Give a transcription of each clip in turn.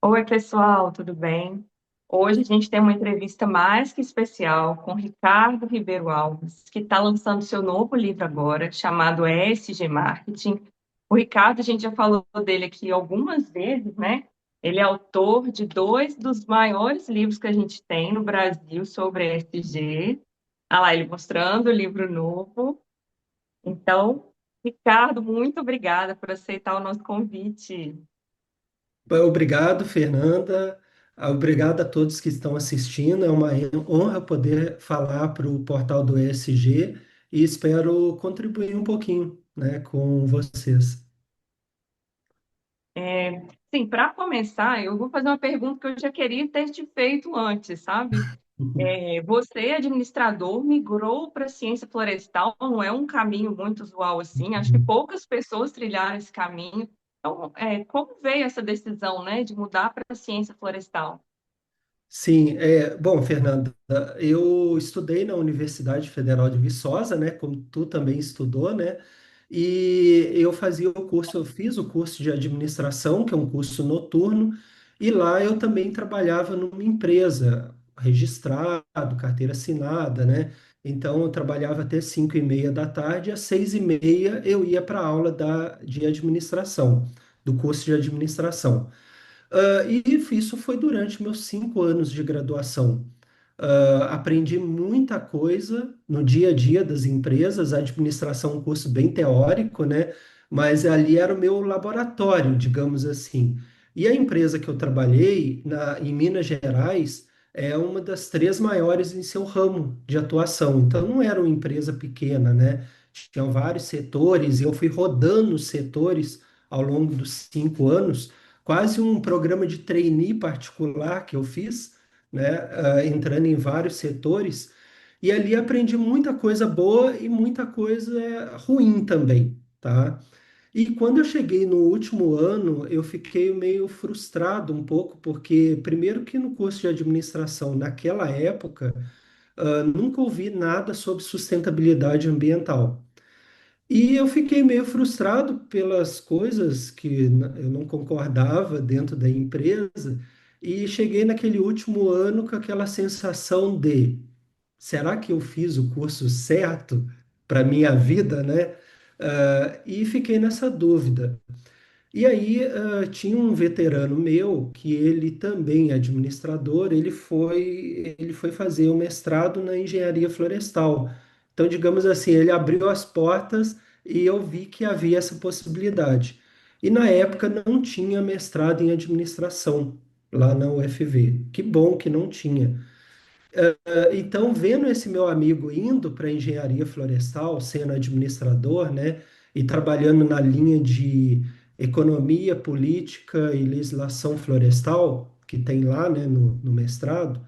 Oi, pessoal, tudo bem? Hoje a gente tem uma entrevista mais que especial com Ricardo Ribeiro Alves, que está lançando seu novo livro agora, chamado ESG Marketing. O Ricardo, a gente já falou dele aqui algumas vezes, né? Ele é autor de dois dos maiores livros que a gente tem no Brasil sobre ESG. Ah lá, ele mostrando o livro novo. Então, Ricardo, muito obrigada por aceitar o nosso convite. Obrigado, Fernanda. Obrigado a todos que estão assistindo. É uma honra poder falar para o portal do ESG e espero contribuir um pouquinho, né, com vocês. Sim, para começar, eu vou fazer uma pergunta que eu já queria ter te feito antes, sabe? Você, administrador, migrou para a ciência florestal, não é um caminho muito usual assim, acho que poucas pessoas trilharam esse caminho. Então, como veio essa decisão, né, de mudar para a ciência florestal? Sim, bom, Fernanda, eu estudei na Universidade Federal de Viçosa, né, como tu também estudou, né, e eu fazia o curso, eu fiz o curso de administração, que é um curso noturno, e lá eu também trabalhava numa empresa, registrado, carteira assinada, né, então eu trabalhava até 5:30 da tarde, às 6:30 eu ia para a aula de administração, do curso de administração. E isso foi durante meus 5 anos de graduação. Aprendi muita coisa no dia a dia das empresas. A administração é um curso bem teórico, né? Mas ali era o meu laboratório, digamos assim. E a empresa que eu trabalhei em Minas Gerais é uma das três maiores em seu ramo de atuação. Então não era uma empresa pequena, né? Tinham vários setores e eu fui rodando os setores ao longo dos 5 anos, quase um programa de trainee particular que eu fiz, né, entrando em vários setores, e ali aprendi muita coisa boa e muita coisa ruim também, tá? E quando eu cheguei no último ano, eu fiquei meio frustrado um pouco, porque, primeiro, que no curso de administração, naquela época, nunca ouvi nada sobre sustentabilidade ambiental. E eu fiquei meio frustrado pelas coisas que eu não concordava dentro da empresa, e cheguei naquele último ano com aquela sensação de: será que eu fiz o curso certo para minha vida, né? E fiquei nessa dúvida. E aí, tinha um veterano meu que ele também é administrador, ele foi fazer o mestrado na engenharia florestal. Então, digamos assim, ele abriu as portas e eu vi que havia essa possibilidade. E na época não tinha mestrado em administração lá na UFV. Que bom que não tinha. Então, vendo esse meu amigo indo para engenharia florestal, sendo administrador, né, e trabalhando na linha de economia, política e legislação florestal, que tem lá, né, no mestrado,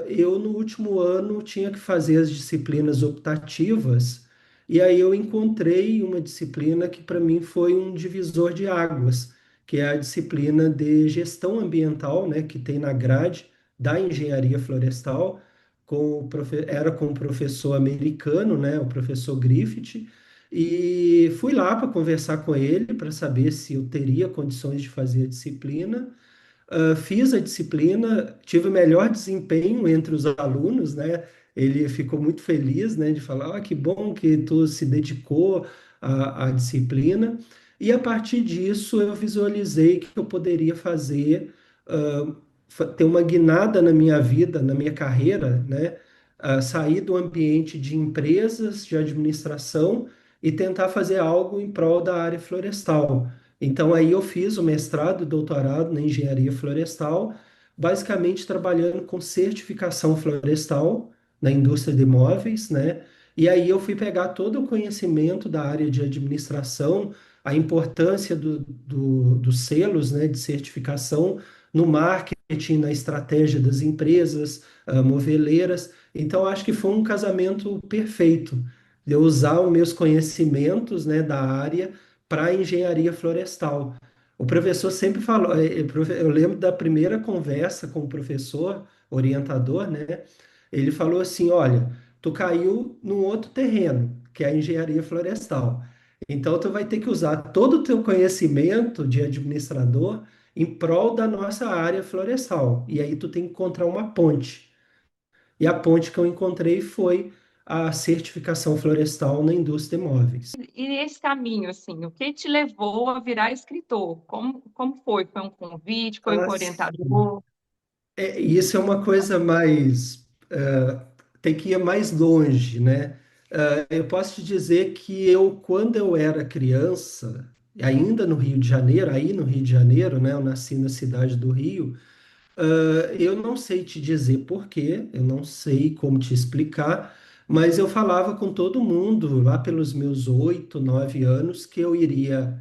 eu no último ano tinha que fazer as disciplinas optativas, e aí eu encontrei uma disciplina que para mim foi um divisor de águas, que é a disciplina de gestão ambiental, né, que tem na grade da engenharia florestal, era com o professor americano, né, o professor Griffith, e fui lá para conversar com ele para saber se eu teria condições de fazer a disciplina. Fiz a disciplina, tive o melhor desempenho entre os alunos, né? Ele ficou muito feliz, né, de falar, que bom que tu se dedicou à disciplina. E a partir disso eu visualizei que eu poderia fazer, ter uma guinada na minha vida, na minha carreira, né? Sair do ambiente de empresas, de administração e tentar fazer algo em prol da área florestal. Então, aí eu fiz o mestrado e doutorado na engenharia florestal, basicamente trabalhando com certificação florestal na indústria de imóveis, né? E aí eu fui pegar todo o conhecimento da área de administração, a importância dos selos, né, de certificação no marketing, na estratégia das empresas, moveleiras. Então, acho que foi um casamento perfeito de eu usar os meus conhecimentos, né, da área para engenharia florestal. O professor sempre falou, eu lembro da primeira conversa com o professor, orientador, né? Ele falou assim: olha, tu caiu num outro terreno, que é a engenharia florestal. Então, tu vai ter que usar todo o teu conhecimento de administrador em prol da nossa área florestal. E aí tu tem que encontrar uma ponte. E a ponte que eu encontrei foi a certificação florestal na indústria de móveis. E esse caminho, assim, o que te levou a virar escritor? Como foi? Foi um convite? Foi um Ah, sim. orientador? Isso é uma coisa mais, tem que ir mais longe, né? Eu posso te dizer que quando eu era criança, ainda no Rio de Janeiro, aí no Rio de Janeiro, né? Eu nasci na cidade do Rio. Eu não sei te dizer por quê, eu não sei como te explicar, mas eu falava com todo mundo lá pelos meus 8, 9 anos que eu iria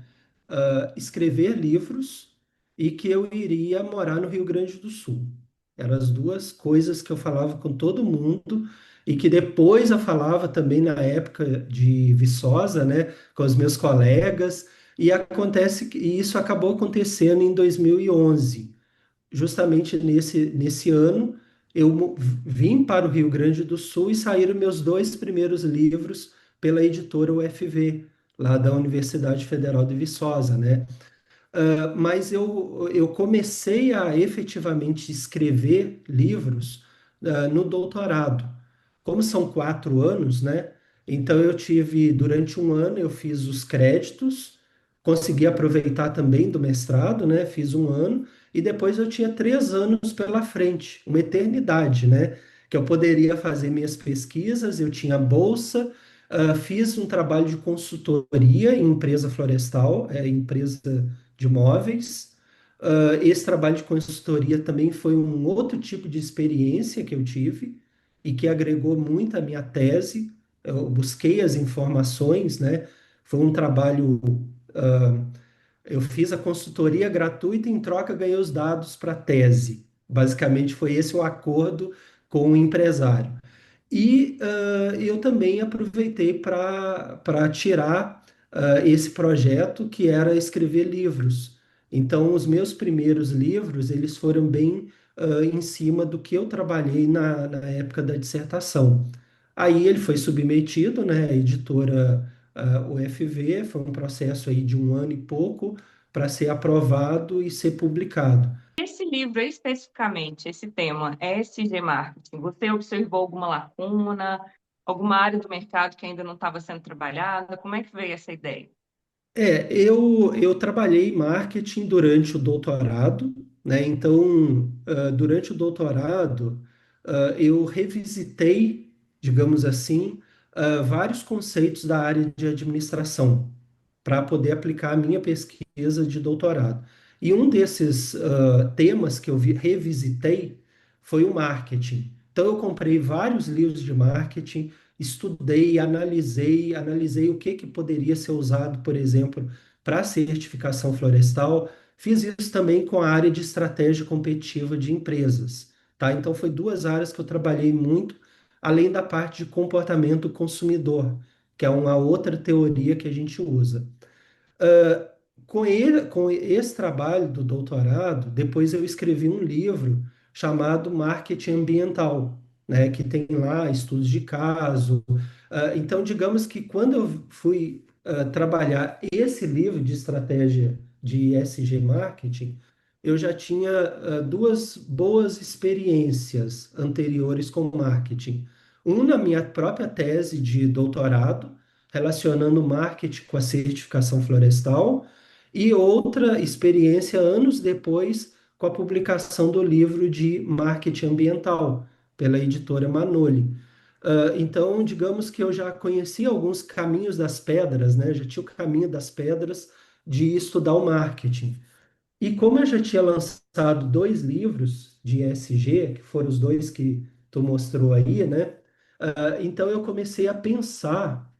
escrever livros e que eu iria morar no Rio Grande do Sul. Eram as duas coisas que eu falava com todo mundo e que depois eu falava também na época de Viçosa, né, com os meus colegas, e acontece que isso acabou acontecendo em 2011. Justamente nesse ano, vim para o Rio Grande do Sul e saíram meus dois primeiros livros pela editora UFV, lá da Universidade Federal de Viçosa, né? Mas eu comecei a efetivamente escrever livros, no doutorado. Como são 4 anos, né? Então eu tive, durante um ano, eu fiz os créditos, consegui aproveitar também do mestrado, né? Fiz um ano, e depois eu tinha 3 anos pela frente, uma eternidade, né? Que eu poderia fazer minhas pesquisas, eu tinha bolsa, fiz um trabalho de consultoria em empresa florestal, empresa de móveis. Esse trabalho de consultoria também foi um outro tipo de experiência que eu tive e que agregou muito à minha tese. Eu busquei as informações, né? Foi um trabalho. ah, eu fiz a consultoria gratuita e em troca ganhei os dados para a tese. Basicamente foi esse o acordo com o empresário. E eu também aproveitei para tirar esse projeto que era escrever livros. Então, os meus primeiros livros, eles foram bem em cima do que eu trabalhei na época da dissertação. Aí ele foi submetido, né, à editora UFV, foi um processo aí de um ano e pouco para ser aprovado e ser publicado. Esse livro, especificamente, esse tema, ESG Marketing, você observou alguma lacuna, alguma área do mercado que ainda não estava sendo trabalhada? Como é que veio essa ideia? Eu trabalhei em marketing durante o doutorado, né? Então, durante o doutorado, eu revisitei, digamos assim, vários conceitos da área de administração para poder aplicar a minha pesquisa de doutorado. E um desses temas que eu revisitei foi o marketing. Então, eu comprei vários livros de marketing, estudei, analisei o que poderia ser usado, por exemplo, para a certificação florestal. Fiz isso também com a área de estratégia competitiva de empresas, tá? Então, foi duas áreas que eu trabalhei muito, além da parte de comportamento consumidor, que é uma outra teoria que a gente usa. Ah, com esse trabalho do doutorado, depois eu escrevi um livro chamado Marketing Ambiental, né, que tem lá estudos de caso. Então, digamos que quando eu fui trabalhar esse livro de estratégia de ESG Marketing, eu já tinha duas boas experiências anteriores com marketing. Um na minha própria tese de doutorado, relacionando marketing com a certificação florestal, e outra experiência anos depois com a publicação do livro de marketing ambiental pela editora Manoli. Então, digamos que eu já conhecia alguns caminhos das pedras, né? Já tinha o caminho das pedras de estudar o marketing. E como eu já tinha lançado dois livros de ESG, que foram os dois que tu mostrou aí, né? Então eu comecei a pensar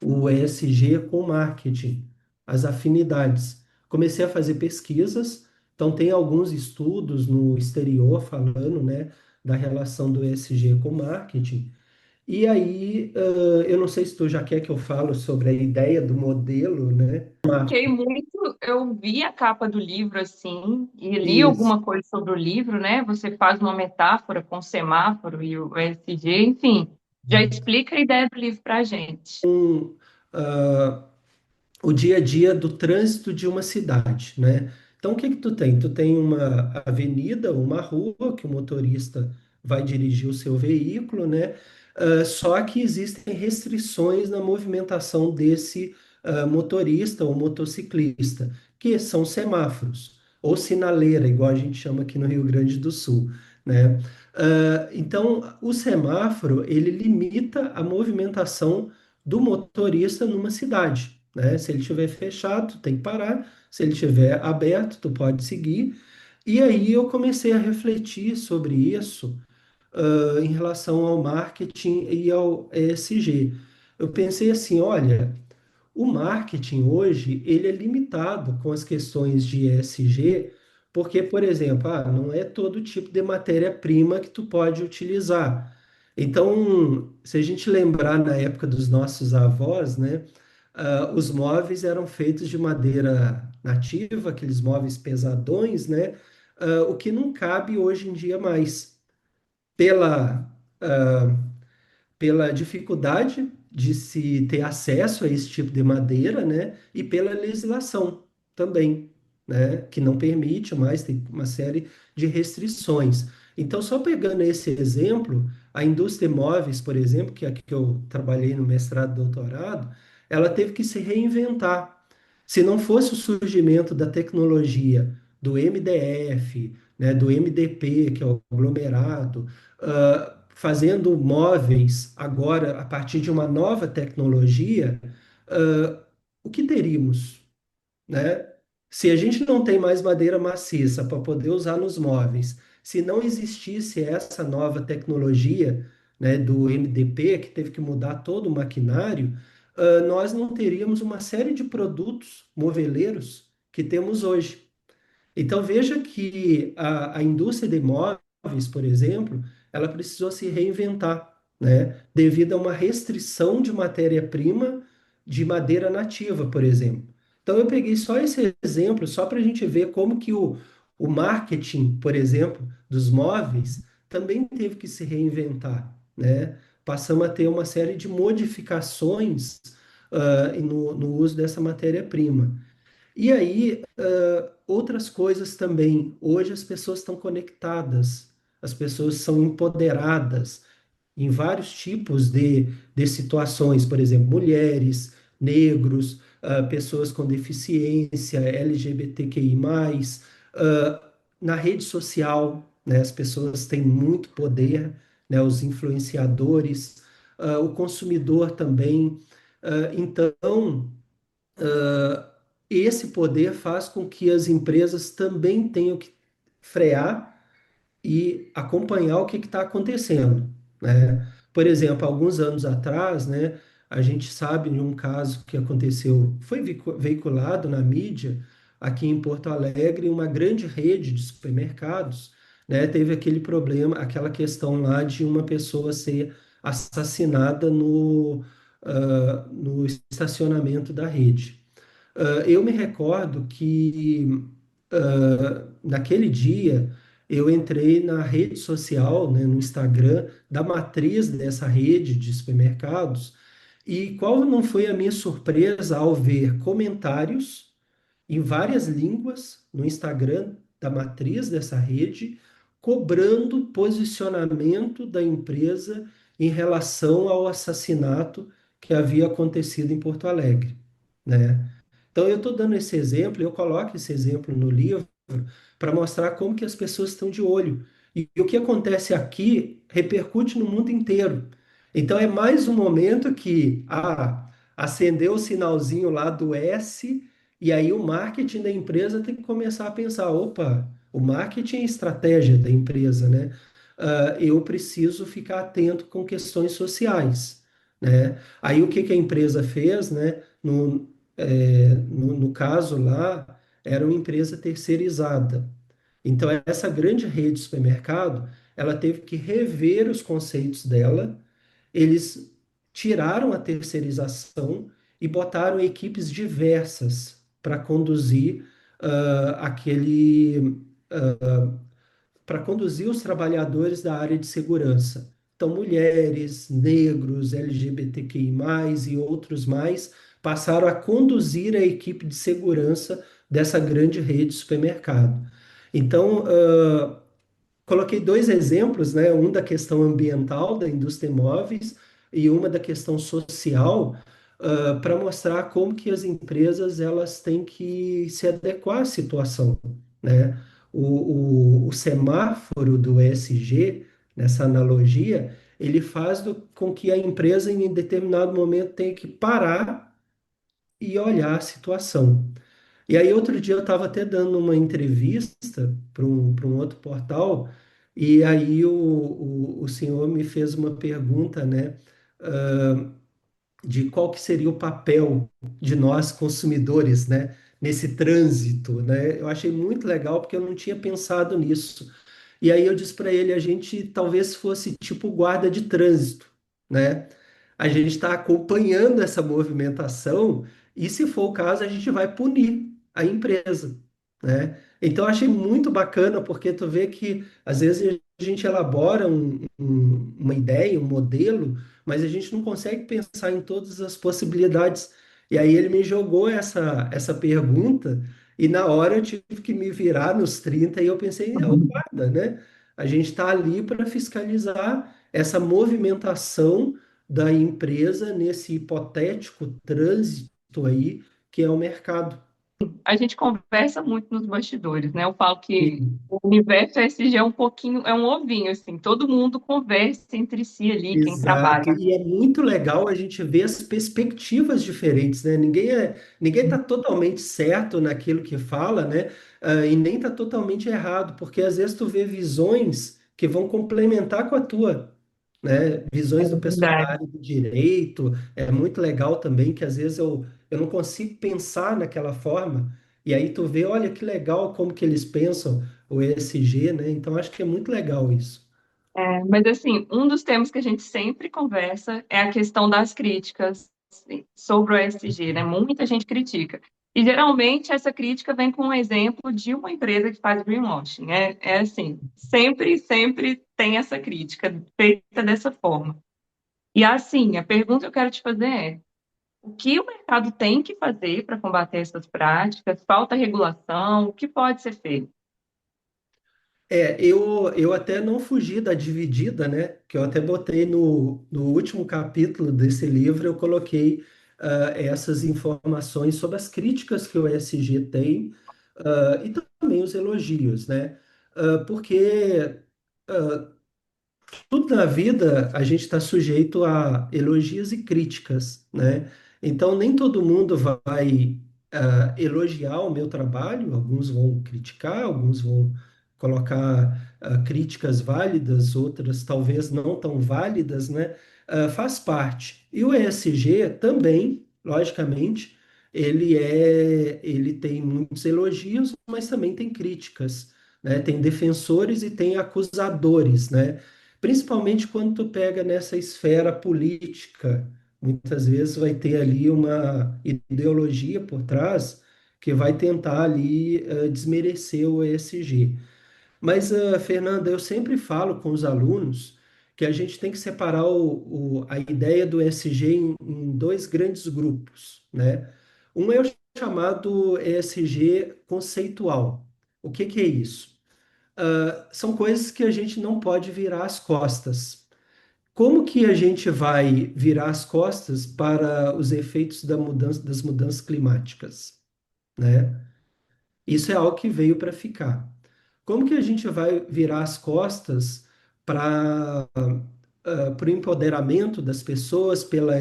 o ESG com marketing, as afinidades. Comecei a fazer pesquisas, então tem alguns estudos no exterior falando, né, da relação do ESG com marketing. E aí, eu não sei se tu já quer que eu falo sobre a ideia do modelo, né? Fiquei muito, eu vi a capa do livro assim e li Isso. alguma coisa sobre o livro, né? Você faz uma metáfora com o semáforo e o ESG, enfim, já explica a ideia do livro para a gente. Ah, o dia a dia do trânsito de uma cidade, né? Então, o que que tu tem? Tu tem uma avenida, uma rua que o motorista vai dirigir o seu veículo, né? Só que existem restrições na movimentação desse motorista ou motociclista, que são semáforos ou sinaleira, igual a gente chama aqui no Rio Grande do Sul, né? Então, o semáforo, ele limita a movimentação do motorista numa cidade, né? Se ele estiver fechado, tem que parar. Se ele estiver aberto, tu pode seguir. E aí eu comecei a refletir sobre isso, em relação ao marketing e ao ESG. Eu pensei assim, olha, o marketing hoje, ele é limitado com as questões de ESG, porque, por exemplo, não é todo tipo de matéria-prima que tu pode utilizar. Então, se a gente lembrar na época dos nossos avós, né, os móveis eram feitos de madeira nativa, aqueles móveis pesadões, né, o que não cabe hoje em dia mais, pela, ah, pela dificuldade de se ter acesso a esse tipo de madeira, né? E pela legislação também, né? Que não permite mais, tem uma série de restrições. Então, só pegando esse exemplo, a indústria de móveis, por exemplo, que é a que eu trabalhei no mestrado e doutorado, ela teve que se reinventar. Se não fosse o surgimento da tecnologia do MDF, né, do MDP, que é o aglomerado, fazendo móveis agora a partir de uma nova tecnologia, ah, o que teríamos, né? Se a gente não tem mais madeira maciça para poder usar nos móveis, se não existisse essa nova tecnologia, né, do MDP, que teve que mudar todo o maquinário, nós não teríamos uma série de produtos moveleiros que temos hoje. Então veja que a indústria de imóveis, por exemplo, ela precisou se reinventar, né? Devido a uma restrição de matéria-prima de madeira nativa, por exemplo. Então eu peguei só esse exemplo, só para a gente ver como que o marketing, por exemplo, dos móveis também teve que se reinventar, né? Passamos a ter uma série de modificações no uso dessa matéria-prima. E aí, outras coisas também. Hoje as pessoas estão conectadas, as pessoas são empoderadas em vários tipos de situações, por exemplo, mulheres, negros, pessoas com deficiência, LGBTQI+, na rede social, né, as pessoas têm muito poder, né, os influenciadores, o consumidor também. Então, esse poder faz com que as empresas também tenham que frear e acompanhar o que está acontecendo, né? Por exemplo, alguns anos atrás, né, a gente sabe de um caso que aconteceu, foi veiculado na mídia aqui em Porto Alegre, uma grande rede de supermercados, né, teve aquele problema, aquela questão lá de uma pessoa ser assassinada no estacionamento da rede. Eu me recordo que naquele dia eu entrei na rede social, né, no Instagram, da matriz dessa rede de supermercados, e qual não foi a minha surpresa ao ver comentários em várias línguas no Instagram da matriz dessa rede, cobrando posicionamento da empresa em relação ao assassinato que havia acontecido em Porto Alegre, né? Então, eu estou dando esse exemplo, eu coloco esse exemplo no livro para mostrar como que as pessoas estão de olho. E o que acontece aqui repercute no mundo inteiro. Então, é mais um momento que acendeu o sinalzinho lá do S, e aí o marketing da empresa tem que começar a pensar: opa, o marketing é estratégia da empresa, né? Eu preciso ficar atento com questões sociais, né? Aí o que que a empresa fez, né? No caso lá, era uma empresa terceirizada. Então, essa grande rede de supermercado, ela teve que rever os conceitos dela. Eles tiraram a terceirização e botaram equipes diversas para conduzir aquele para conduzir os trabalhadores da área de segurança. Então, mulheres, negros, LGBTQI+, e outros mais passaram a conduzir a equipe de segurança dessa grande rede de supermercado. Então, coloquei dois exemplos, né? Um da questão ambiental da indústria de imóveis e uma da questão social, para mostrar como que as empresas elas têm que se adequar à situação, né? O semáforo do ESG, nessa analogia, ele faz com que a empresa, em determinado momento, tenha que parar e olhar a situação. E aí, outro dia, eu estava até dando uma entrevista para um outro portal, e aí o senhor me fez uma pergunta, né, de qual que seria o papel de nós, consumidores, né, nesse trânsito, né? Eu achei muito legal, porque eu não tinha pensado nisso. E aí eu disse para ele, a gente talvez fosse tipo guarda de trânsito, né? A gente está acompanhando essa movimentação e, se for o caso, a gente vai punir a empresa, né? Então, eu achei muito bacana, porque tu vê que, às vezes, a gente elabora uma ideia, um modelo, mas a gente não consegue pensar em todas as possibilidades. E aí ele me jogou essa pergunta, e na hora eu tive que me virar nos 30 e eu pensei, é o guarda, né? A gente está ali para fiscalizar essa movimentação da empresa nesse hipotético trânsito aí que é o mercado. A gente conversa muito nos bastidores, né? Eu falo que Sim, o universo ESG é um pouquinho, é um ovinho, assim, todo mundo conversa entre si ali, quem exato. trabalha. E é muito legal a gente ver as perspectivas diferentes, né? Ninguém está totalmente certo naquilo que fala, né? E nem está totalmente errado, porque às vezes tu vê visões que vão complementar com a tua, né? É Visões do pessoal da verdade. área do direito, é muito legal também que às vezes eu não consigo pensar naquela forma, e aí tu vê, olha que legal como que eles pensam o ESG, né? Então acho que é muito legal isso. Mas, assim, um dos temas que a gente sempre conversa é a questão das críticas sobre o ESG, né? Muita gente critica. E, geralmente, essa crítica vem com um exemplo de uma empresa que faz greenwashing. É assim, sempre, sempre tem essa crítica feita dessa forma. E, assim, a pergunta que eu quero te fazer é: o que o mercado tem que fazer para combater essas práticas? Falta regulação? O que pode ser feito? Eu até não fugi da dividida, né? Que eu até botei no último capítulo desse livro, eu coloquei essas informações sobre as críticas que o ESG tem, e também os elogios, né? Porque tudo na vida a gente está sujeito a elogios e críticas, né? Então, nem todo mundo vai elogiar o meu trabalho, alguns vão criticar, alguns vão colocar críticas válidas, outras talvez não tão válidas, né? Faz parte. E o ESG também, logicamente, ele tem muitos elogios, mas também tem críticas, né? Tem defensores e tem acusadores, né? Principalmente quando tu pega nessa esfera política, muitas vezes vai ter ali uma ideologia por trás que vai tentar ali desmerecer o ESG. Mas, Fernanda, eu sempre falo com os alunos que a gente tem que separar a ideia do ESG em dois grandes grupos, né? Um é o chamado ESG conceitual. O que que é isso? São coisas que a gente não pode virar as costas. Como que a gente vai virar as costas para os efeitos das mudanças climáticas, né? Isso é algo que veio para ficar. Como que a gente vai virar as costas para o empoderamento das pessoas, pela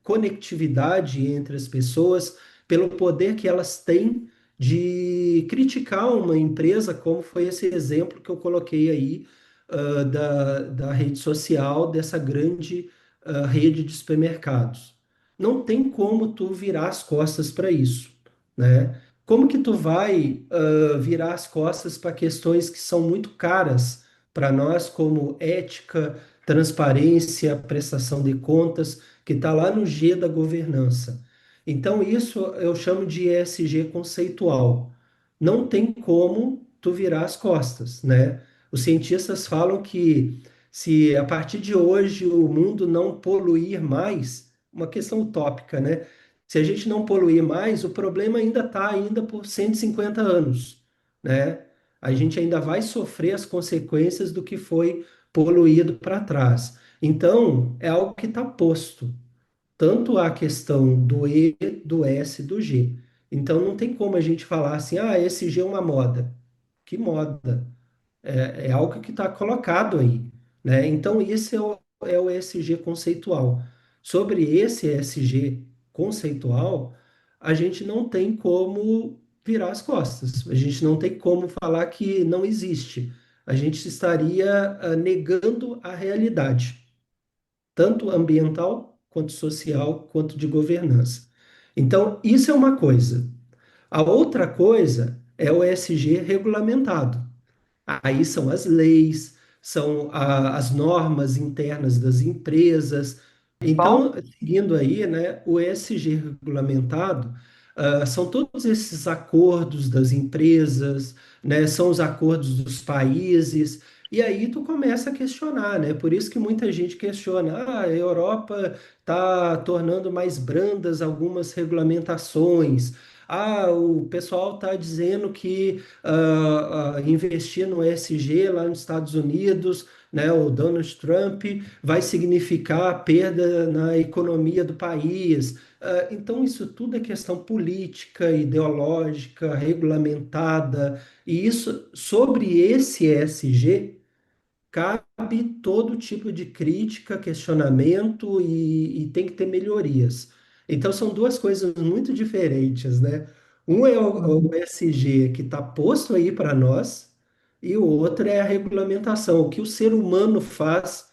conectividade entre as pessoas, pelo poder que elas têm de criticar uma empresa, como foi esse exemplo que eu coloquei aí, da rede social, dessa grande rede de supermercados. Não tem como tu virar as costas para isso, né? Como que tu vai virar as costas para questões que são muito caras para nós, como ética, transparência, prestação de contas, que está lá no G da governança. Então, isso eu chamo de ESG conceitual. Não tem como tu virar as costas, né? Os cientistas falam que se a partir de hoje o mundo não poluir mais, uma questão utópica, né? Se a gente não poluir mais, o problema ainda está ainda por 150 anos, né? A gente ainda vai sofrer as consequências do que foi poluído para trás. Então, é algo que está posto, tanto a questão do E, do S e do G. Então, não tem como a gente falar assim, ah, esse G é uma moda. Que moda? É algo que está colocado aí, né? Então, esse é o ESG conceitual. Sobre esse ESG conceitual, a gente não tem como virar as costas, a gente não tem como falar que não existe. A gente estaria negando a realidade, tanto ambiental, quanto social, quanto de governança. Então, isso é uma coisa. A outra coisa é o ESG regulamentado. Aí são as leis, são as normas internas das empresas. Bom, Então, seguindo aí, né, o ESG regulamentado, são todos esses acordos das empresas, né, são os acordos dos países, e aí tu começa a questionar, né? Por isso que muita gente questiona, a Europa está tornando mais brandas algumas regulamentações. Ah, o pessoal está dizendo que investir no ESG lá nos Estados Unidos, né, o Donald Trump, vai significar perda na economia do país. Então, isso tudo é questão política, ideológica, regulamentada, e isso, sobre esse ESG, cabe todo tipo de crítica, questionamento e tem que ter melhorias. Então, são duas coisas muito diferentes, né? Um é o ESG que está posto aí para nós, e o outro é a regulamentação, o que o ser humano faz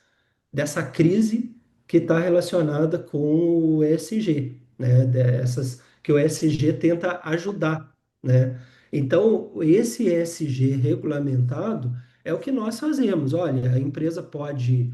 dessa crise que está relacionada com o ESG, né? Dessas que o ESG tenta ajudar, né? Então, esse ESG regulamentado é o que nós fazemos. Olha, a empresa pode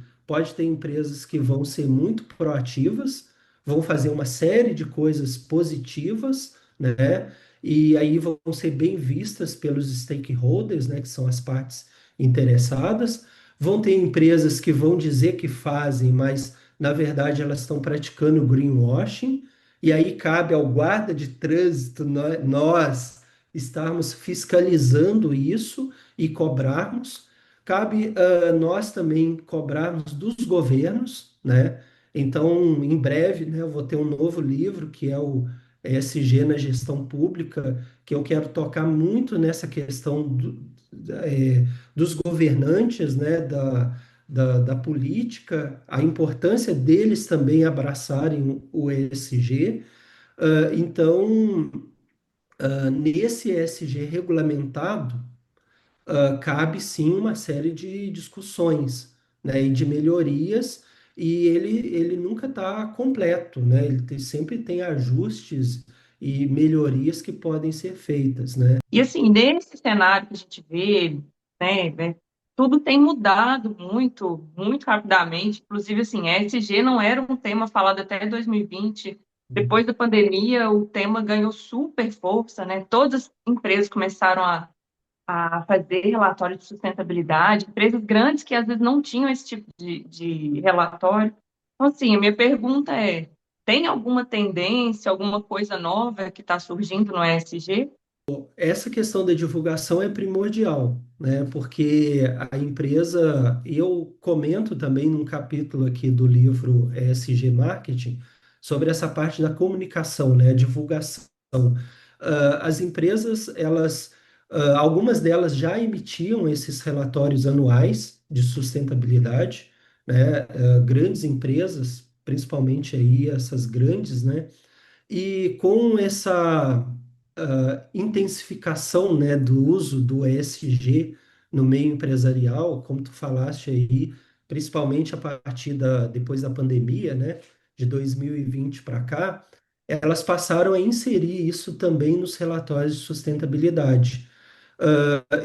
ter empresas que vão ser muito proativas, vão fazer uma série de coisas positivas, né? E aí vão ser bem vistas pelos stakeholders, né? Que são as partes interessadas. Vão ter empresas que vão dizer que fazem, mas na verdade elas estão praticando greenwashing, e aí cabe ao guarda de trânsito nós estarmos fiscalizando isso e cobrarmos. Cabe nós também cobrarmos dos governos, né? Então, em breve, né, eu vou ter um novo livro que é o ESG na gestão pública, que eu quero tocar muito nessa questão dos governantes, né, da política, a importância deles também abraçarem o ESG. Então, nesse ESG regulamentado, cabe sim uma série de discussões, né, e de melhorias, e ele nunca está completo, né? Sempre tem ajustes e melhorias que podem ser feitas, né? e assim, nesse cenário que a gente vê, tudo tem mudado muito, muito rapidamente. Inclusive, assim, ESG não era um tema falado até 2020. Depois da pandemia, o tema ganhou super força, né? Todas as empresas começaram a fazer relatório de sustentabilidade, empresas grandes que às vezes não tinham esse tipo de relatório. Então, assim, a minha pergunta é: tem alguma tendência, alguma coisa nova que está surgindo no ESG? Essa questão da divulgação é primordial, né? Porque a empresa, eu comento também num capítulo aqui do livro ESG Marketing sobre essa parte da comunicação, né? Divulgação. As empresas, algumas delas já emitiam esses relatórios anuais de sustentabilidade, né? Grandes empresas, principalmente aí essas grandes, né? E com essa intensificação, né, do uso do ESG no meio empresarial, como tu falaste aí, principalmente a partir depois da pandemia, né, de 2020 para cá, elas passaram a inserir isso também nos relatórios de sustentabilidade.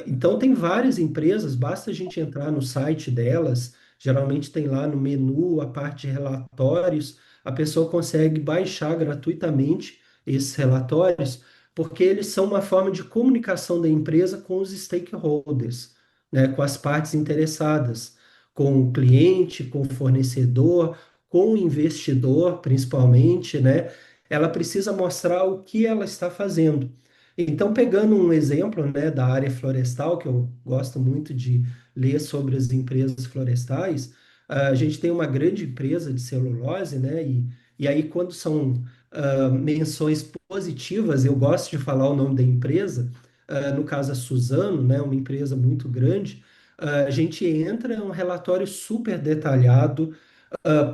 Então, tem várias empresas, basta a gente entrar no site delas, geralmente tem lá no menu a parte de relatórios, a pessoa consegue baixar gratuitamente esses relatórios, porque eles são uma forma de comunicação da empresa com os stakeholders, né, com as partes interessadas, com o cliente, com o fornecedor, com o investidor, principalmente, né? ela precisa mostrar o que ela está fazendo. Então, pegando um exemplo, né, da área florestal, que eu gosto muito de ler sobre as empresas florestais, a gente tem uma grande empresa de celulose, né, e aí quando são menções positivas, eu gosto de falar o nome da empresa, no caso a Suzano, né, uma empresa muito grande, a gente entra em um relatório super detalhado,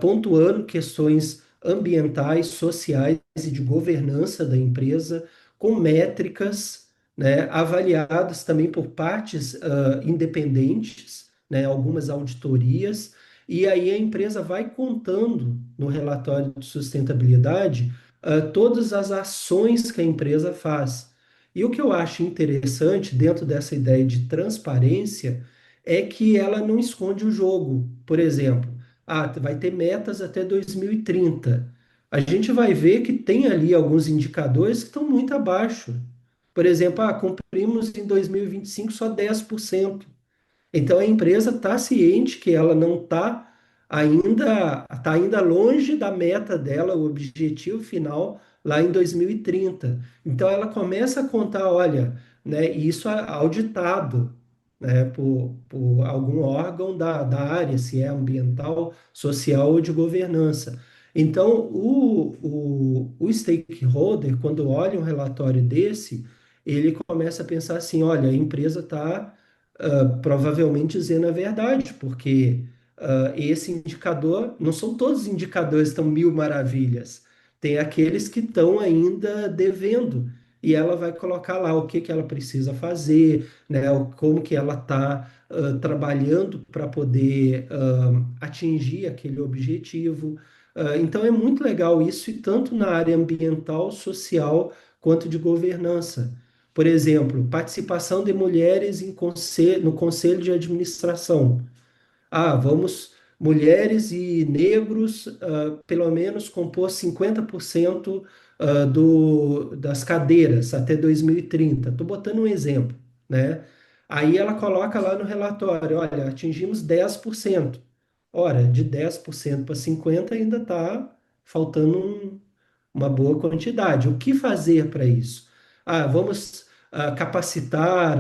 pontuando questões ambientais, sociais e de governança da empresa, com métricas, né, avaliadas também por partes independentes, né, algumas auditorias, e aí a empresa vai contando no relatório de sustentabilidade todas as ações que a empresa faz. E o que eu acho interessante dentro dessa ideia de transparência é que ela não esconde o jogo. Por exemplo, vai ter metas até 2030. A gente vai ver que tem ali alguns indicadores que estão muito abaixo. Por exemplo, cumprimos em 2025 só 10%. Então a empresa está ciente que ela não está ainda longe da meta dela, o objetivo final lá em 2030. Então ela começa a contar, olha, né, isso é auditado, né, por algum órgão da área, se é ambiental, social ou de governança. Então o stakeholder, quando olha um relatório desse, ele começa a pensar assim, olha, a empresa está provavelmente dizendo a verdade, porque esse indicador, não são todos os indicadores que estão mil maravilhas, tem aqueles que estão ainda devendo, e ela vai colocar lá o que que ela precisa fazer, né, como que ela está trabalhando para poder atingir aquele objetivo. Então é muito legal isso, e tanto na área ambiental, social, quanto de governança. Por exemplo, participação de mulheres no conselho de administração. Vamos, mulheres e negros, pelo menos compor 50% das cadeiras até 2030. Estou botando um exemplo, né? Aí ela coloca lá no relatório, olha, atingimos 10%. Ora, de 10% para 50% ainda está faltando uma boa quantidade. O que fazer para isso? Vamos capacitar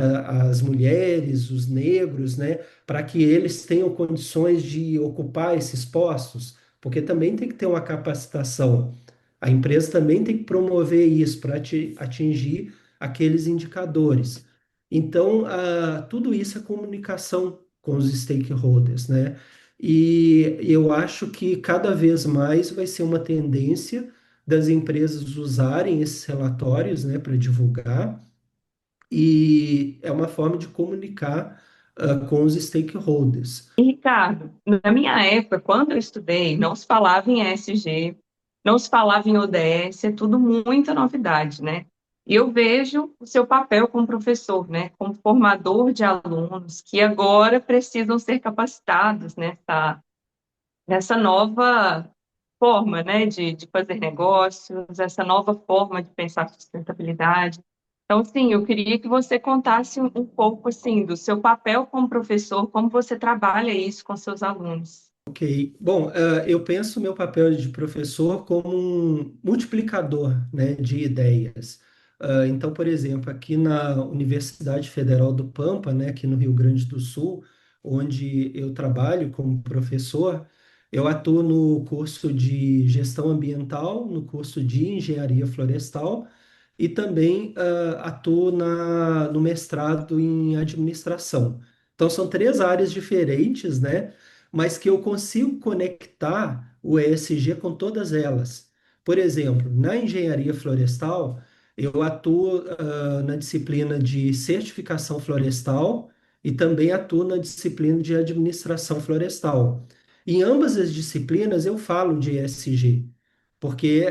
as mulheres, os negros, né, para que eles tenham condições de ocupar esses postos, porque também tem que ter uma capacitação. A empresa também tem que promover isso para atingir aqueles indicadores. Então, tudo isso é comunicação com os stakeholders, né? E eu acho que cada vez mais vai ser uma tendência das empresas usarem esses relatórios, né, para divulgar, e é uma forma de comunicar, com os stakeholders. E, Ricardo, na minha época, quando eu estudei, não se falava em ESG, não se falava em ODS, é tudo muita novidade, né? E eu vejo o seu papel como professor, né? Como formador de alunos que agora precisam ser capacitados nessa nova forma, né, de fazer negócios, essa nova forma de pensar sustentabilidade. Então, sim, eu queria que você contasse um pouco, assim, do seu papel como professor, como você trabalha isso com seus alunos. Ok. Bom, eu penso o meu papel de professor como um multiplicador, né, de ideias. Então, por exemplo, aqui na Universidade Federal do Pampa, né, aqui no Rio Grande do Sul, onde eu trabalho como professor, eu atuo no curso de gestão ambiental, no curso de engenharia florestal e também atuo no mestrado em administração. Então, são três áreas diferentes, né? Mas que eu consigo conectar o ESG com todas elas. Por exemplo, na engenharia florestal, eu atuo na disciplina de certificação florestal e também atuo na disciplina de administração florestal. Em ambas as disciplinas eu falo de ESG, porque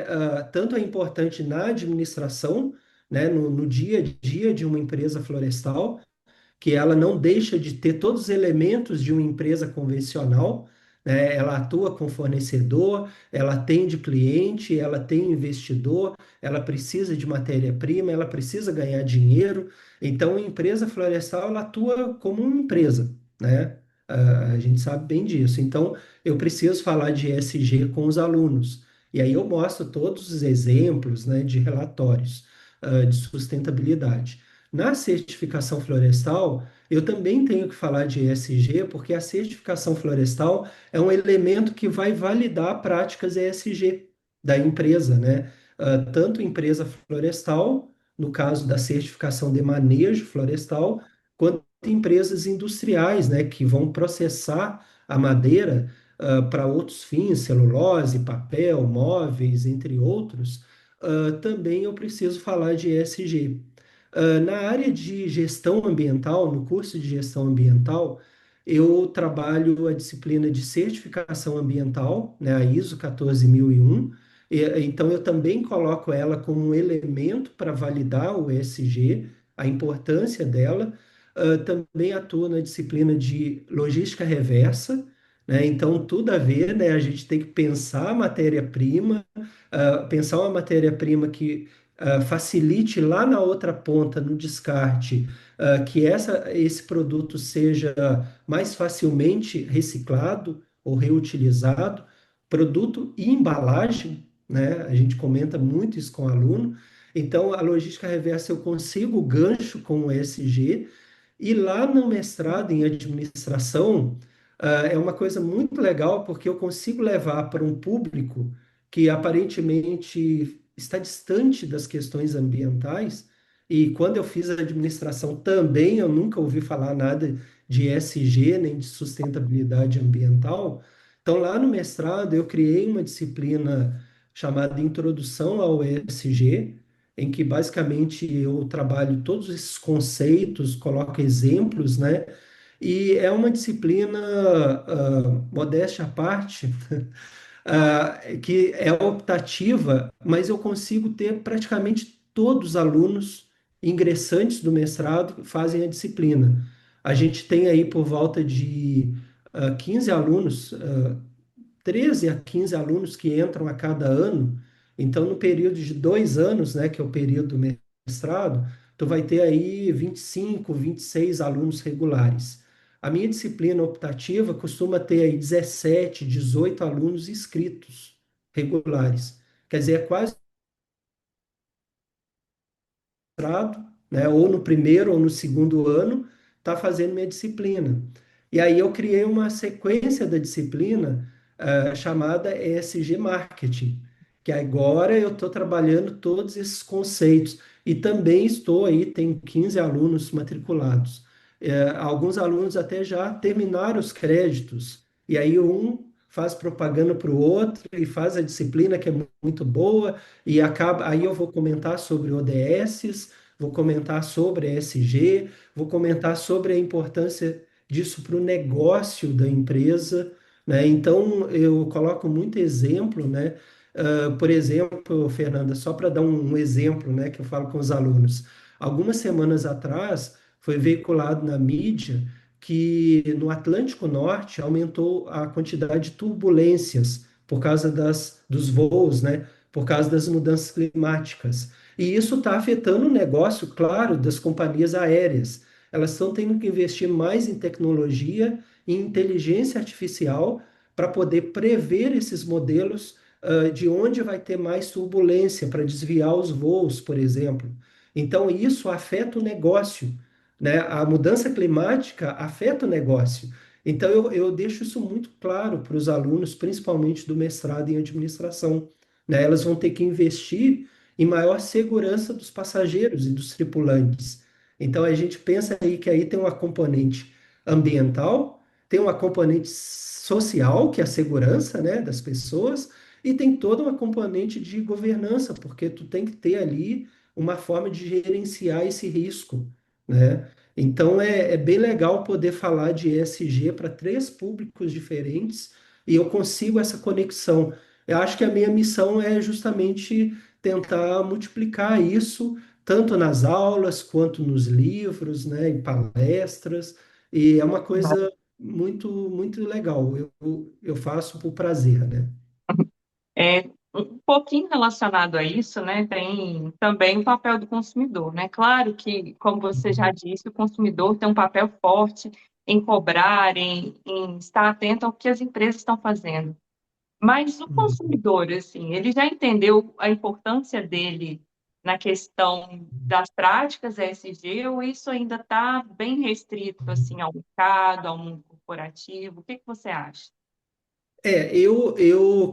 tanto é importante na administração, né, no dia a dia de uma empresa florestal, que ela não deixa de ter todos os elementos de uma empresa convencional, né? Ela atua com fornecedor, ela atende cliente, ela tem investidor, ela precisa de matéria-prima, ela precisa ganhar dinheiro. Então, a empresa florestal ela atua como uma empresa, né? A gente sabe bem disso. Então, eu preciso falar de ESG com os alunos. E aí eu mostro todos os exemplos, né, de relatórios, de sustentabilidade. Na certificação florestal, eu também tenho que falar de ESG, porque a certificação florestal é um elemento que vai validar práticas ESG da empresa, né? Tanto empresa florestal, no caso da certificação de manejo florestal, quanto empresas industriais, né, que vão processar a madeira para outros fins, celulose, papel, móveis, entre outros, também eu preciso falar de ESG. Na área de gestão ambiental, no curso de gestão ambiental, eu trabalho a disciplina de certificação ambiental, né, a ISO 14001. Então, eu também coloco ela como um elemento para validar o ESG, a importância dela. Também atuo na disciplina de logística reversa, né? Então, tudo a ver, né? A gente tem que pensar a matéria-prima, pensar uma matéria-prima que facilite lá na outra ponta, no descarte, que esse produto seja mais facilmente reciclado ou reutilizado, produto e embalagem, né? A gente comenta muito isso com o aluno. Então, a logística reversa eu consigo o gancho com o ESG, e lá no mestrado em administração, é uma coisa muito legal, porque eu consigo levar para um público que aparentemente está distante das questões ambientais. E quando eu fiz a administração também, eu nunca ouvi falar nada de ESG, nem de sustentabilidade ambiental. Então, lá no mestrado, eu criei uma disciplina chamada Introdução ao ESG, em que basicamente eu trabalho todos esses conceitos, coloco exemplos, né? E é uma disciplina, modéstia à parte, que é optativa, mas eu consigo ter praticamente todos os alunos ingressantes do mestrado que fazem a disciplina. A gente tem aí por volta de 15 alunos, 13 a 15 alunos que entram a cada ano. Então, no período de 2 anos, né, que é o período do mestrado, tu vai ter aí 25, 26 alunos regulares. A minha disciplina optativa costuma ter aí 17, 18 alunos inscritos regulares. Quer dizer, é quase mestrado, né, ou no primeiro ou no segundo ano, está fazendo minha disciplina. E aí eu criei uma sequência da disciplina chamada ESG Marketing, que agora eu estou trabalhando todos esses conceitos. E também estou aí, tenho 15 alunos matriculados. Alguns alunos até já terminaram os créditos, e aí um faz propaganda para o outro e faz a disciplina que é muito boa, e acaba, aí eu vou comentar sobre ODSs, vou comentar sobre ESG, vou comentar sobre a importância disso para o negócio da empresa, né? Então, eu coloco muito exemplo, né? Por exemplo, Fernanda, só para dar um exemplo, né, que eu falo com os alunos. Algumas semanas atrás, foi veiculado na mídia que no Atlântico Norte aumentou a quantidade de turbulências por causa dos voos, né? Por causa das mudanças climáticas. E isso está afetando o negócio, claro, das companhias aéreas. Elas estão tendo que investir mais em tecnologia e inteligência artificial para poder prever esses modelos, de onde vai ter mais turbulência para desviar os voos, por exemplo. Então, isso afeta o negócio, né? A mudança climática afeta o negócio. Então, eu deixo isso muito claro para os alunos, principalmente do mestrado em administração, né? Elas vão ter que investir em maior segurança dos passageiros e dos tripulantes. Então, a gente pensa aí que aí tem uma componente ambiental, tem uma componente social, que é a segurança, né, das pessoas, e tem toda uma componente de governança, porque tu tem que ter ali uma forma de gerenciar esse risco, né? Então é bem legal poder falar de ESG para três públicos diferentes e eu consigo essa conexão. Eu acho que a minha missão é justamente tentar multiplicar isso tanto nas aulas quanto nos livros, né, em palestras, e é uma coisa muito legal. Eu faço por prazer, né? É, um pouquinho relacionado a isso, né, tem também o papel do consumidor, né? Claro que, como você já disse, o consumidor tem um papel forte em cobrar, em estar atento ao que as empresas estão fazendo. Mas o Uhum. consumidor, assim, ele já entendeu a importância dele na questão das práticas ESG ou isso ainda está bem restrito, assim, ao mercado, ao mundo corporativo? O que que você acha?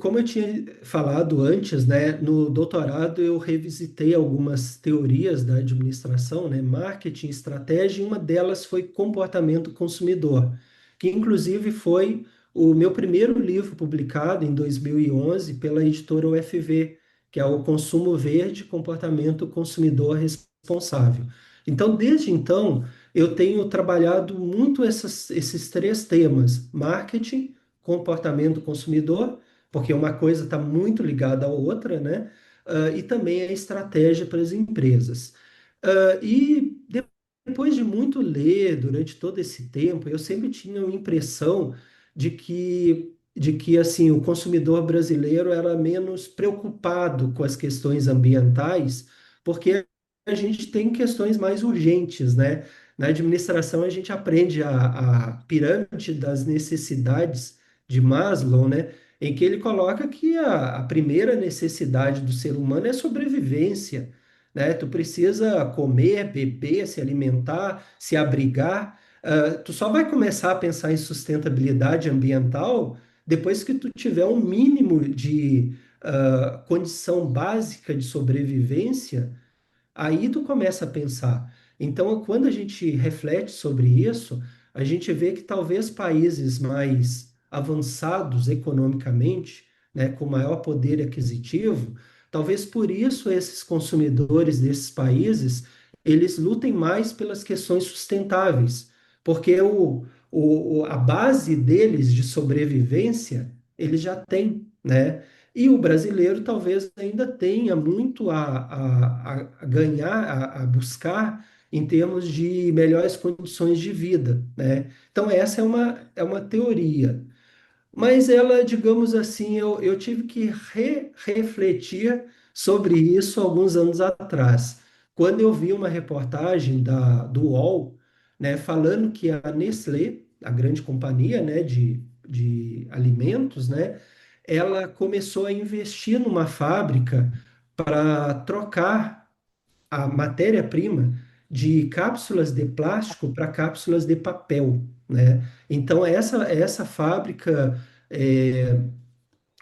Como eu tinha falado antes, né, no doutorado eu revisitei algumas teorias da administração, né, marketing, estratégia, e uma delas foi comportamento consumidor, que inclusive foi o meu primeiro livro publicado em 2011 pela editora UFV, que é o Consumo Verde, Comportamento Consumidor Responsável. Então, desde então, eu tenho trabalhado muito esses três temas: marketing, comportamento consumidor, porque uma coisa está muito ligada à outra, né? E também a estratégia para as empresas. Depois de muito ler durante todo esse tempo, eu sempre tinha a impressão de que assim, o consumidor brasileiro era menos preocupado com as questões ambientais, porque a gente tem questões mais urgentes, né? Na administração, a gente aprende a pirâmide das necessidades de Maslow, né? Em que ele coloca que a primeira necessidade do ser humano é sobrevivência, né? Tu precisa comer, beber, se alimentar, se abrigar. Tu só vai começar a pensar em sustentabilidade ambiental depois que tu tiver um mínimo de condição básica de sobrevivência. Aí tu começa a pensar. Então, quando a gente reflete sobre isso, a gente vê que talvez países mais avançados economicamente, né, com maior poder aquisitivo, talvez por isso esses consumidores desses países, eles lutem mais pelas questões sustentáveis, porque a base deles de sobrevivência, eles já têm, né? E o brasileiro talvez ainda tenha muito a ganhar, a buscar em termos de melhores condições de vida, né? Então, essa é uma teoria. Mas ela, digamos assim, eu tive que refletir sobre isso alguns anos atrás, quando eu vi uma reportagem do UOL, né, falando que a Nestlé, a grande companhia, né, de alimentos, né, ela começou a investir numa fábrica para trocar a matéria-prima de cápsulas de plástico para cápsulas de papel, né? Então, essa fábrica,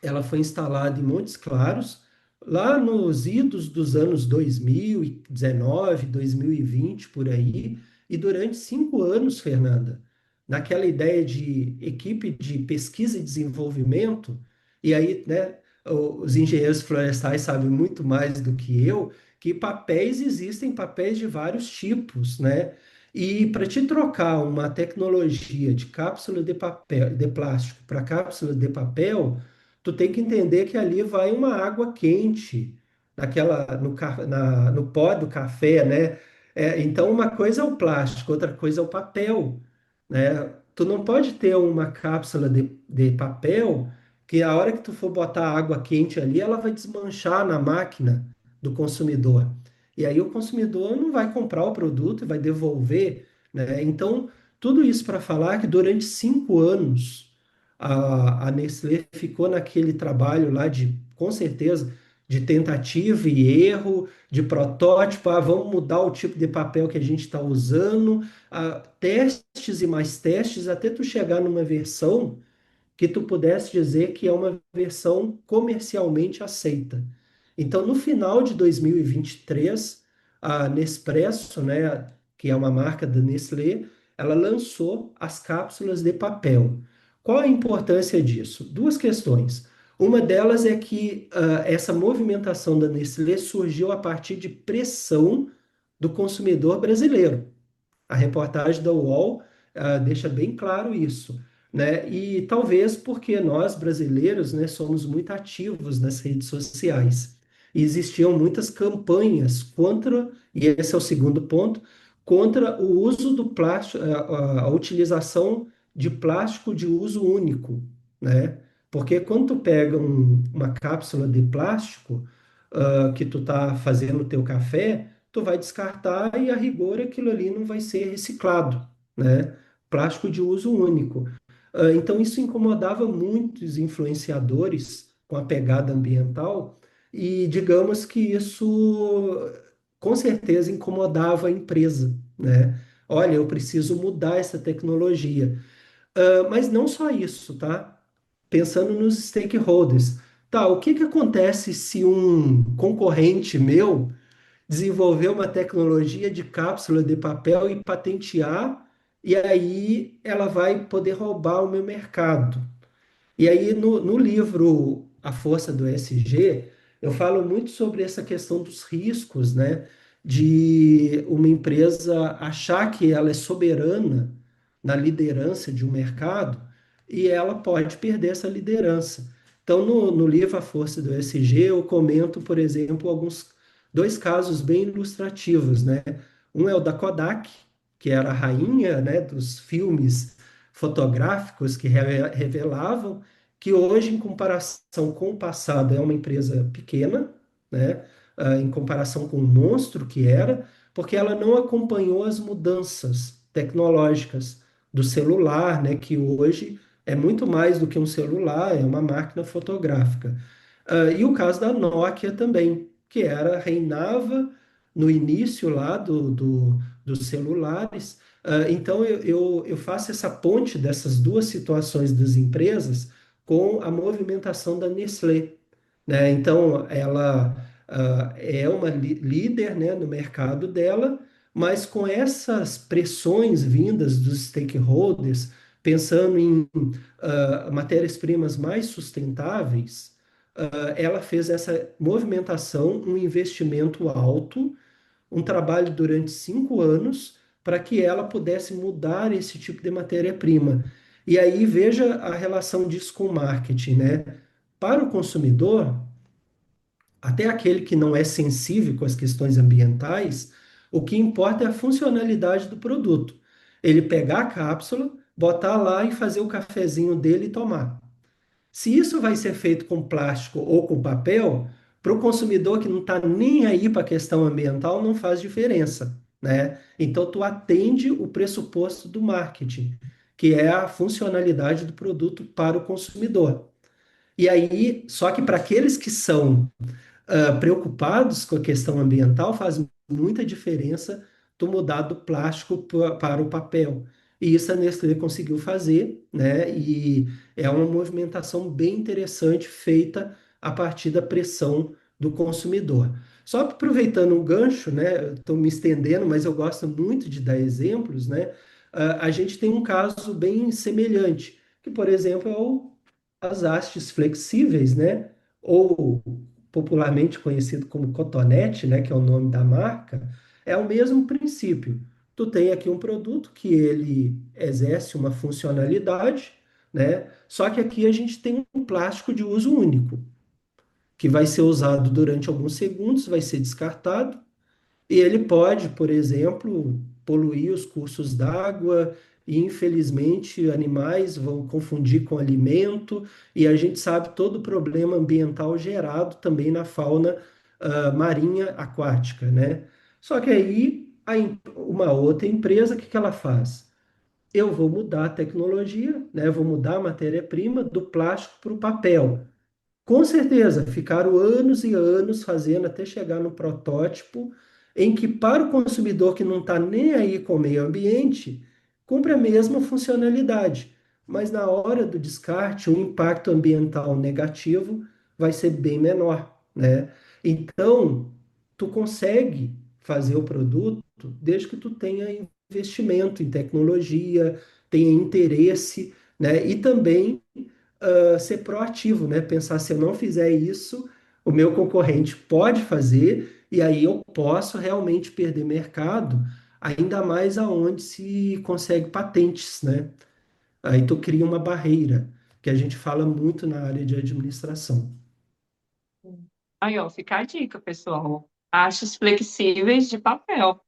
ela foi instalada em Montes Claros, lá nos idos dos anos 2019, 2020, por aí, e durante 5 anos, Fernanda, naquela ideia de equipe de pesquisa e desenvolvimento, e aí, né, os engenheiros florestais sabem muito mais do que eu, que papéis existem papéis de vários tipos, né? E para te trocar uma tecnologia de cápsula de papel, de plástico para cápsula de papel, tu tem que entender que ali vai uma água quente no pó do café, né? Então, uma coisa é o plástico, outra coisa é o papel, né? Tu não pode ter uma cápsula de papel que a hora que tu for botar água quente ali, ela vai desmanchar na máquina do consumidor. E aí o consumidor não vai comprar o produto e vai devolver, né? Então, tudo isso para falar que durante 5 anos a Nestlé ficou naquele trabalho lá com certeza, de tentativa e erro, de protótipo, vamos mudar o tipo de papel que a gente está usando, testes e mais testes, até tu chegar numa versão que tu pudesse dizer que é uma versão comercialmente aceita. Então, no final de 2023, a Nespresso, né, que é uma marca da Nestlé, ela lançou as cápsulas de papel. Qual a importância disso? Duas questões. Uma delas é que essa movimentação da Nestlé surgiu a partir de pressão do consumidor brasileiro. A reportagem da UOL deixa bem claro isso, né? E talvez porque nós brasileiros, né, somos muito ativos nas redes sociais. E existiam muitas campanhas contra, e esse é o segundo ponto, contra o uso do plástico, a utilização de plástico de uso único, né? Porque quando tu pega uma cápsula de plástico que tu tá fazendo o teu café, tu vai descartar e a rigor aquilo ali não vai ser reciclado, né? Plástico de uso único. Então, isso incomodava muitos influenciadores com a pegada ambiental, e digamos que isso, com certeza, incomodava a empresa, né? Olha, eu preciso mudar essa tecnologia. Mas não só isso, tá? Pensando nos stakeholders. Tá, o que que acontece se um concorrente meu desenvolver uma tecnologia de cápsula de papel e patentear, e aí ela vai poder roubar o meu mercado? E aí, no livro A Força do ESG, eu falo muito sobre essa questão dos riscos, né? De uma empresa achar que ela é soberana na liderança de um mercado e ela pode perder essa liderança. Então, no livro A Força do ESG, eu comento, por exemplo, dois casos bem ilustrativos, né? Um é o da Kodak, que era a rainha, né, dos filmes fotográficos que revelavam que hoje, em comparação com o passado, é uma empresa pequena, né? Em comparação com o monstro que era, porque ela não acompanhou as mudanças tecnológicas do celular, né? Que hoje é muito mais do que um celular, é uma máquina fotográfica. E o caso da Nokia também, que reinava no início lá dos celulares. Então, eu faço essa ponte dessas duas situações das empresas com a movimentação da Nestlé, né? Então, ela é uma líder, né, no mercado dela, mas com essas pressões vindas dos stakeholders, pensando em matérias-primas mais sustentáveis, ela fez essa movimentação, um investimento alto, um trabalho durante 5 anos para que ela pudesse mudar esse tipo de matéria-prima. E aí veja a relação disso com o marketing, né? Para o consumidor, até aquele que não é sensível com as questões ambientais, o que importa é a funcionalidade do produto. Ele pegar a cápsula, botar lá e fazer o cafezinho dele e tomar. Se isso vai ser feito com plástico ou com papel, para o consumidor que não está nem aí para a questão ambiental, não faz diferença, né? Então, tu atende o pressuposto do marketing, que é a funcionalidade do produto para o consumidor. E aí, só que para aqueles que são preocupados com a questão ambiental, faz muita diferença tu mudar do plástico para o papel. E isso a Nestlé conseguiu fazer, né? E é uma movimentação bem interessante feita a partir da pressão do consumidor. Só aproveitando o gancho, né? Estou me estendendo, mas eu gosto muito de dar exemplos, né? A gente tem um caso bem semelhante, que, por exemplo, as hastes flexíveis, né? Ou popularmente conhecido como cotonete, né, que é o nome da marca, é o mesmo princípio. Tu tem aqui um produto que ele exerce uma funcionalidade, né? Só que aqui a gente tem um plástico de uso único, que vai ser usado durante alguns segundos, vai ser descartado e ele pode, por exemplo, poluir os cursos d'água, e infelizmente animais vão confundir com alimento, e a gente sabe todo o problema ambiental gerado também na fauna marinha aquática, né? Só que aí uma outra empresa, o que que ela faz? Eu vou mudar a tecnologia, né? Eu vou mudar a matéria-prima do plástico para o papel. Com certeza, ficaram anos e anos fazendo até chegar no protótipo em que, para o consumidor que não está nem aí com o meio ambiente, cumpre a mesma funcionalidade, mas na hora do descarte, o impacto ambiental negativo vai ser bem menor, né? Então, tu consegue fazer o produto desde que tu tenha investimento em tecnologia, tenha interesse, né? E também ser proativo, né? Pensar se eu não fizer isso, o meu concorrente pode fazer e aí eu posso realmente perder mercado, ainda mais aonde se consegue patentes, né? Aí tu cria uma barreira, que a gente fala muito na área de administração. Aí, ó, fica a dica, pessoal. Hastes flexíveis de papel.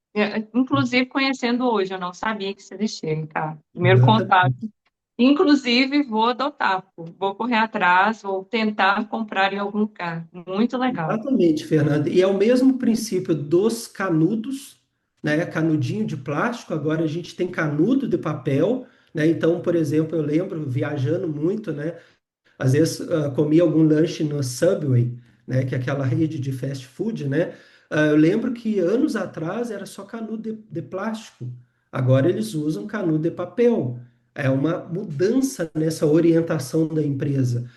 Inclusive, conhecendo hoje, eu não sabia que isso existia, tá? Primeiro contato. Exatamente. Inclusive, vou adotar, pô. Vou correr atrás, vou tentar comprar em algum lugar. Muito legal. Exatamente, Fernanda. E é o mesmo princípio dos canudos, né? Canudinho de plástico, agora a gente tem canudo de papel, né? Então, por exemplo, eu lembro viajando muito, né? Às vezes comia algum lanche no Subway, né, que é aquela rede de fast food, né? Eu lembro que anos atrás era só canudo de plástico. Agora eles usam canudo de papel. É uma mudança nessa orientação da empresa.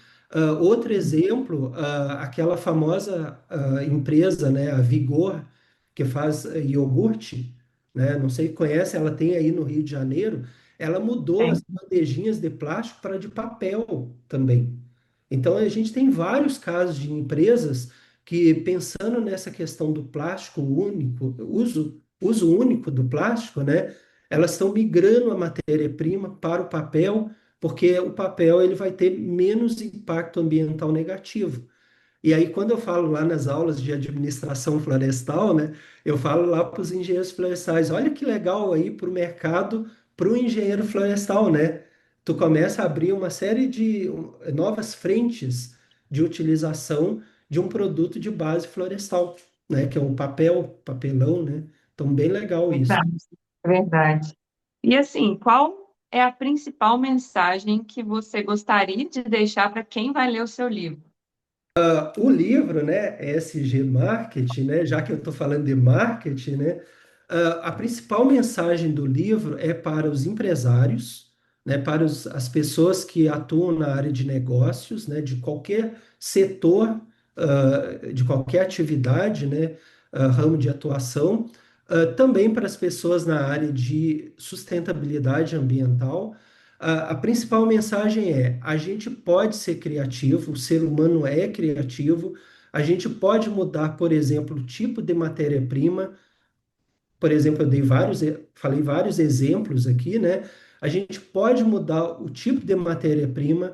Outro exemplo, aquela famosa empresa, né, a Vigor, que faz iogurte, né? Não sei se conhece, ela tem aí no Rio de Janeiro. Ela mudou as Tem. bandejinhas de plástico para de papel também. Então, a gente tem vários casos de empresas que, pensando nessa questão do plástico único, uso único do plástico, né? Elas estão migrando a matéria-prima para o papel, porque o papel ele vai ter menos impacto ambiental negativo. E aí, quando eu falo lá nas aulas de administração florestal, né, eu falo lá para os engenheiros florestais, olha que legal aí para o mercado, para o engenheiro florestal, né? Tu começa a abrir uma série de novas frentes de utilização de um produto de base florestal, né? Que é o papel, papelão, né? Então, bem legal isso. Verdade. Verdade. E assim, qual é a principal mensagem que você gostaria de deixar para quem vai ler o seu livro? O livro, né, ESG Marketing, né, já que eu estou falando de marketing, né, a principal mensagem do livro é para os empresários, né, para as pessoas que atuam na área de negócios, né, de qualquer setor, de qualquer atividade, né, ramo de atuação, também para as pessoas na área de sustentabilidade ambiental. A principal mensagem é: a gente pode ser criativo, o ser humano é criativo, a gente pode mudar, por exemplo, o tipo de matéria-prima. Por exemplo, eu falei vários exemplos aqui, né? A gente pode mudar o tipo de matéria-prima,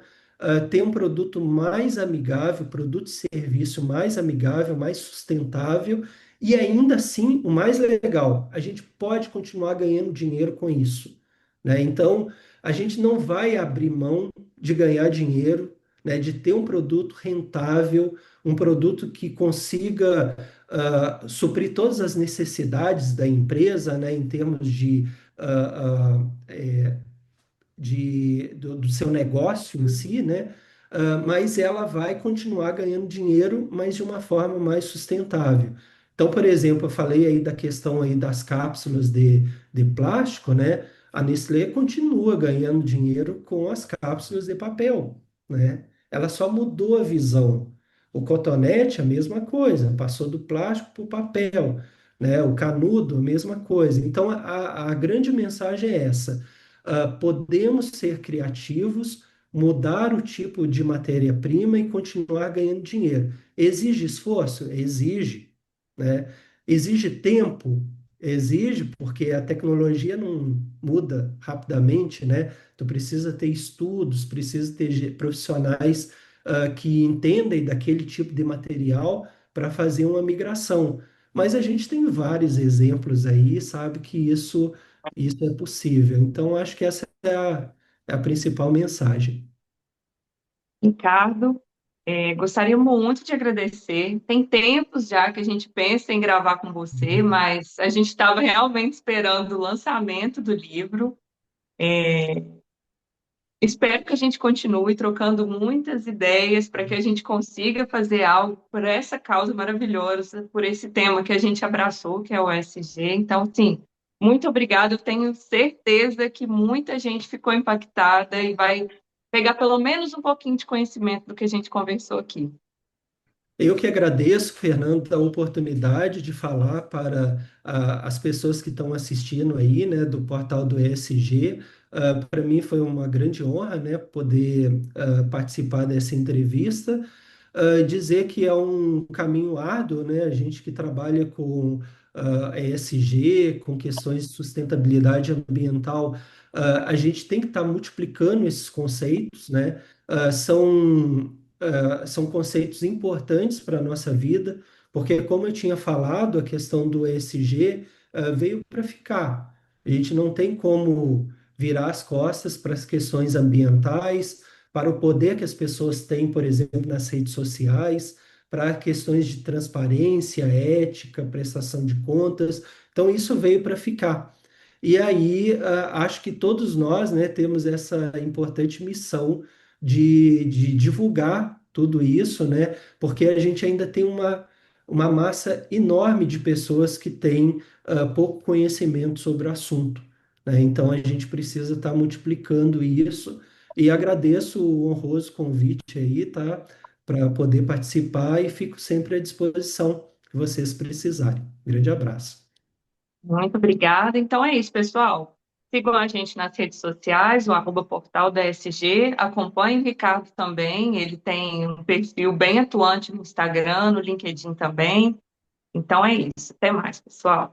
ter um produto mais amigável, produto e serviço mais amigável, mais sustentável, e ainda assim, o mais legal, a gente pode continuar ganhando dinheiro com isso, né? Então, a gente não vai abrir mão de ganhar dinheiro, né? De ter um produto rentável, um produto que consiga suprir todas as necessidades da empresa, né, em termos do seu negócio em si, né? Mas ela vai continuar ganhando dinheiro, mas de uma forma mais sustentável. Então, por exemplo, eu falei aí da questão aí das cápsulas de plástico, né? A Nestlé continua ganhando dinheiro com as cápsulas de papel, né? Ela só mudou a visão. O cotonete, a mesma coisa, passou do plástico para o papel, né? O canudo, a mesma coisa. Então, a grande mensagem é essa: podemos ser criativos, mudar o tipo de matéria-prima e continuar ganhando dinheiro. Exige esforço? Exige, né? Exige tempo? Exige, porque a tecnologia não muda rapidamente, né? Tu precisa ter estudos, precisa ter profissionais que entendem daquele tipo de material para fazer uma migração. Mas a gente tem vários exemplos aí, sabe, que isso é possível. Então, acho que essa é a principal mensagem. Ricardo, gostaria muito de agradecer. Tem tempos já que a gente pensa em gravar com você, mas a gente estava realmente esperando o lançamento do livro. Espero que a gente continue trocando muitas ideias para que a gente consiga fazer algo por essa causa maravilhosa, por esse tema que a gente abraçou, que é o ESG. Então, sim, muito obrigado. Eu tenho certeza que muita gente ficou impactada e vai pegar pelo menos um pouquinho de conhecimento do que a gente conversou aqui. Eu que agradeço, Fernando, a oportunidade de falar para as pessoas que estão assistindo aí, né, do portal do ESG. Para mim foi uma grande honra, né, poder participar dessa entrevista. Dizer que é um caminho árduo, né, a gente que trabalha com ESG, com questões de sustentabilidade ambiental, a gente tem que estar multiplicando esses conceitos, né? São conceitos importantes para a nossa vida, porque, como eu tinha falado, a questão do ESG veio para ficar. A gente não tem como virar as costas para as questões ambientais, para o poder que as pessoas têm, por exemplo, nas redes sociais, para questões de transparência, ética, prestação de contas. Então, isso veio para ficar. E aí, acho que todos nós, né, temos essa importante missão de divulgar tudo isso, né, porque a gente ainda tem uma massa enorme de pessoas que têm pouco conhecimento sobre o assunto, né? Então, a gente precisa estar multiplicando isso. E agradeço o honroso convite aí, tá, para poder participar e fico sempre à disposição que vocês precisarem. Grande abraço. Muito obrigada. Então é isso, pessoal. Sigam a gente nas redes sociais, o @portal da SG. Acompanhe o Ricardo também. Ele tem um perfil bem atuante no Instagram, no LinkedIn também. Então é isso. Até mais, pessoal.